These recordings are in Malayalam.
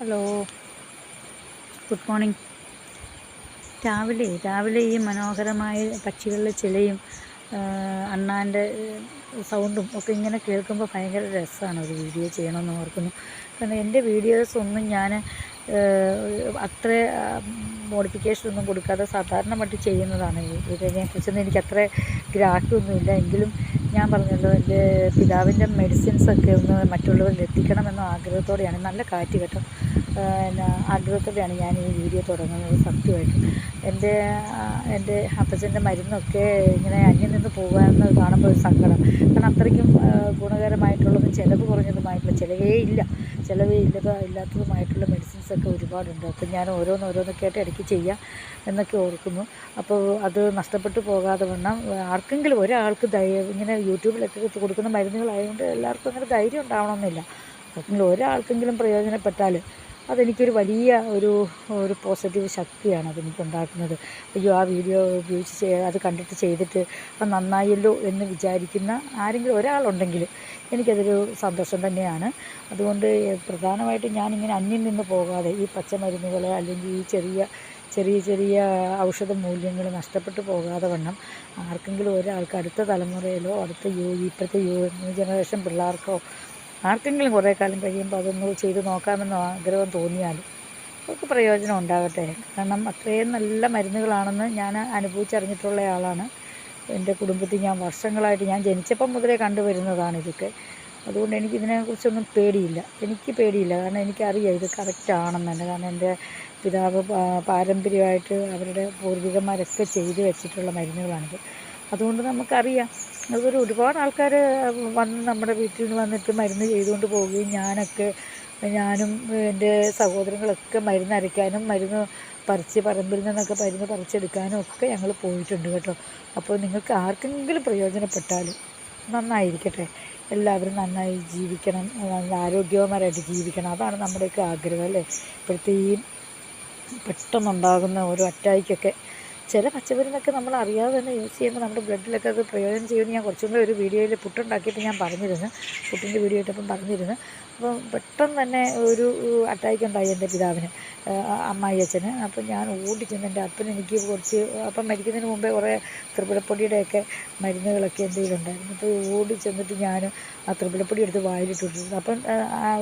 Hello, good morning. രാവിലെ ഈ മനോഹരമായ പക്ഷികളുടെ ചിലയും അണ്ണാൻ്റെ സൗണ്ടും ഒക്കെ ഇങ്ങനെ കേൾക്കുമ്പോൾ ഭയങ്കര രസമാണ്. ഒരു വീഡിയോ ചെയ്യണമെന്ന് ഓർക്കുന്നു. കാരണം എൻ്റെ വീഡിയോസൊന്നും ഞാൻ അത്ര മോഡിഫിക്കേഷനൊന്നും കൊടുക്കാതെ സാധാരണ മറ്റ് ചെയ്യുന്നതാണ്. ഇതിനെക്കുറിച്ചൊന്നും എനിക്കത്ര ഗ്രാഹ്യമൊന്നുമില്ല. എങ്കിലും ഞാൻ പറഞ്ഞല്ലോ, എൻ്റെ പിതാവിൻ്റെ മെഡിസിൻസൊക്കെ ഒന്ന് മറ്റുള്ളവരിൽ എത്തിക്കണമെന്ന ആഗ്രഹത്തോടെയാണ്. നല്ല കാറ്റ് കേട്ടോ, ആഗ്രഹത്തോടെയാണ് ഞാൻ ഈ വീഡിയോ തുടങ്ങുന്നത്. സത്യമായിട്ടും എൻ്റെ അപ്പച്ചൻ്റെ മരുന്നൊക്കെ ഇങ്ങനെ അന്യം നിന്ന് പോകാമെന്ന് കാണുമ്പോൾ ഒരു സങ്കടം. കാരണം അത്രയ്ക്കും ഗുണകരമായിട്ടുള്ളതും ചിലവ് കുറഞ്ഞതുമായിട്ടുള്ള ഇല്ലാത്തതുമായിട്ടുള്ള മെഡിസിൻസൊക്കെ ഒരുപാടുണ്ട്. അപ്പം ഞാൻ ഓരോന്നൊക്കെ ആയിട്ട് ഇടയ്ക്ക് ചെയ്യാം എന്നൊക്കെ ഓർക്കുന്നു. അപ്പോൾ അത് നഷ്ടപ്പെട്ടു പോകാതെ വണ്ണം ആർക്കെങ്കിലും ഒരാൾക്ക് ഇങ്ങനെ യൂട്യൂബിലൊക്കെ കൊടുക്കുന്ന മരുന്നുകളായതുകൊണ്ട് എല്ലാവർക്കും അങ്ങനെ ധൈര്യം ഉണ്ടാവണമെന്നില്ല. ആർക്കെങ്കിലും ഒരാൾക്കെങ്കിലും പ്രയോജനപ്പെട്ടാൽ അതെനിക്കൊരു വലിയ ഒരു പോസിറ്റീവ് ശക്തിയാണ് അതെനിക്കുണ്ടാക്കുന്നത്. അയ്യോ, ആ വീഡിയോ ഉപയോഗിച്ച് അത് കണ്ടിട്ട് ചെയ്തിട്ട് അത് നന്നായല്ലോ എന്ന് വിചാരിക്കുന്ന ആരെങ്കിലും ഒരാളുണ്ടെങ്കിൽ എനിക്കതൊരു സന്തോഷം തന്നെയാണ്. അതുകൊണ്ട് പ്രധാനമായിട്ടും ഞാനിങ്ങനെ അന്യം നിന്ന് പോകാതെ ഈ പച്ചമരുന്നുകൾ അല്ലെങ്കിൽ ഈ ചെറിയ ഔഷധ മൂല്യങ്ങൾ നഷ്ടപ്പെട്ടു പോകാതെ വണ്ണം ആർക്കെങ്കിലും ഒരാൾക്ക് അടുത്ത തലമുറയിലോ ഇപ്പോഴത്തെ ന്യൂ ജനറേഷൻ പിള്ളേർക്കോ ആർക്കെങ്കിലും കുറേ കാലം കഴിയുമ്പോൾ അതൊന്ന് ചെയ്ത് നോക്കാമെന്നോ ആഗ്രഹം തോന്നിയാൽ അവർക്ക് പ്രയോജനം ഉണ്ടാകട്ടെ. കാരണം അത്രയും നല്ല മരുന്നുകളാണെന്ന് ഞാൻ അനുഭവിച്ചറിഞ്ഞിട്ടുള്ള ആളാണ്. എൻ്റെ കുടുംബത്തിൽ ഞാൻ വർഷങ്ങളായിട്ട്, ഞാൻ ജനിച്ചപ്പം മുതലേ കണ്ടുവരുന്നതാണ് ഇതൊക്കെ. അതുകൊണ്ട് എനിക്കിതിനെക്കുറിച്ചൊന്നും പേടിയില്ല. കാരണം എനിക്കറിയാം ഇത് കറക്റ്റാണെന്ന് തന്നെ. കാരണം എൻ്റെ പിതാവ് പാരമ്പര്യമായിട്ട് അവരുടെ പൂർവികന്മാരൊക്കെ ചെയ്തു വെച്ചിട്ടുള്ള മരുന്നുകളാണിത്. അതുകൊണ്ട് നമുക്കറിയാം. അതുപോലെ ഒരുപാട് ആൾക്കാർ വന്ന് നമ്മുടെ വീട്ടിൽ നിന്ന് വന്നിട്ട് മരുന്ന് ചെയ്തുകൊണ്ട് പോവുകയും ഞാനും എൻ്റെ സഹോദരങ്ങളൊക്കെ മരുന്ന് അരയ്ക്കാനും മരുന്ന് പറമ്പിൽ നിന്നൊക്കെ മരുന്ന് പറിച്ചെടുക്കാനും ഒക്കെ ഞങ്ങൾ പോയിട്ടുണ്ട് കേട്ടോ. അപ്പോൾ നിങ്ങൾക്ക് ആർക്കെങ്കിലും പ്രയോജനപ്പെട്ടാൽ നന്നായിരിക്കട്ടെ. എല്ലാവരും നന്നായി ജീവിക്കണം, നല്ല ആരോഗ്യവാന്മാരായിട്ട് ജീവിക്കണം. അതാണ് നമ്മുടെയൊക്കെ ആഗ്രഹം, അല്ലേ? ഇപ്പോഴത്തെ ഈ പെട്ടെന്നുണ്ടാകുന്ന ഓരോ അറ്റാക്കൊക്കെ ചില പച്ചമരുന്നൊക്കെ നമ്മൾ അറിയാതെ തന്നെ യൂസ് ചെയ്യുമ്പോൾ നമ്മുടെ ബ്ലഡിലൊക്കെ അത് പ്രയോജനം ചെയ്യുമെന്ന് ഞാൻ കുറച്ചും കൂടെ ഒരു വീഡിയോയിൽ പുട്ടുണ്ടാക്കിയിട്ട് ഞാൻ പറഞ്ഞിരുന്നു. പുട്ടിൻ്റെ വീഡിയോ ഇട്ടപ്പം പറഞ്ഞിരുന്നു. അപ്പം പെട്ടെന്ന് തന്നെ ഒരു അറ്റാക്ക് ഉണ്ടായി എൻ്റെ പിതാവിന്, അമ്മായി അച്ഛന്. അപ്പം ഞാൻ ഓടിച്ചെന്ന് എൻ്റെ അപ്പൻ എനിക്ക് അപ്പം മരിക്കുന്നതിന് മുമ്പേ കുറേ ത്രിപുരപ്പൊടിയുടെയൊക്കെ മരുന്നുകളൊക്കെ എൻ്റെ കയ്യിലുണ്ടായിരുന്നു. അപ്പോൾ ഓടിച്ചെന്നിട്ട് ഞാൻ ആ ത്രിപുരപ്പൊടി എടുത്ത് വായിലിട്ടിട്ടിരുന്നു. അപ്പം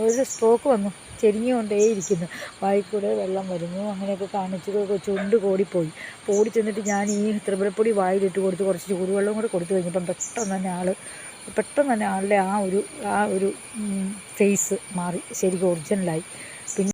ഒരു സ്ട്രോക്ക് വന്നു, ചെരിഞ്ഞുകൊണ്ടേയിരിക്കുന്നു, വായിൽ കൂടെ വെള്ളം വരുന്നു, അങ്ങനെയൊക്കെ കാണിച്ച് ചുണ്ട് കോടിപ്പോയി. ഓടി ചെന്നിട്ട് ഞാൻ ഈ ത്രിപുരപ്പൊടി വായിലിട്ട് കൊടുത്ത് കുറച്ച് ചൂടുവെള്ളം കൂടെ കൊടുത്തു കഴിഞ്ഞപ്പം പെട്ടെന്ന് തന്നെ ആളുടെ ആ ഒരു ഫേസ് മാറി, ശരിക്കും ഒറിജിനലായി. പിന്നെ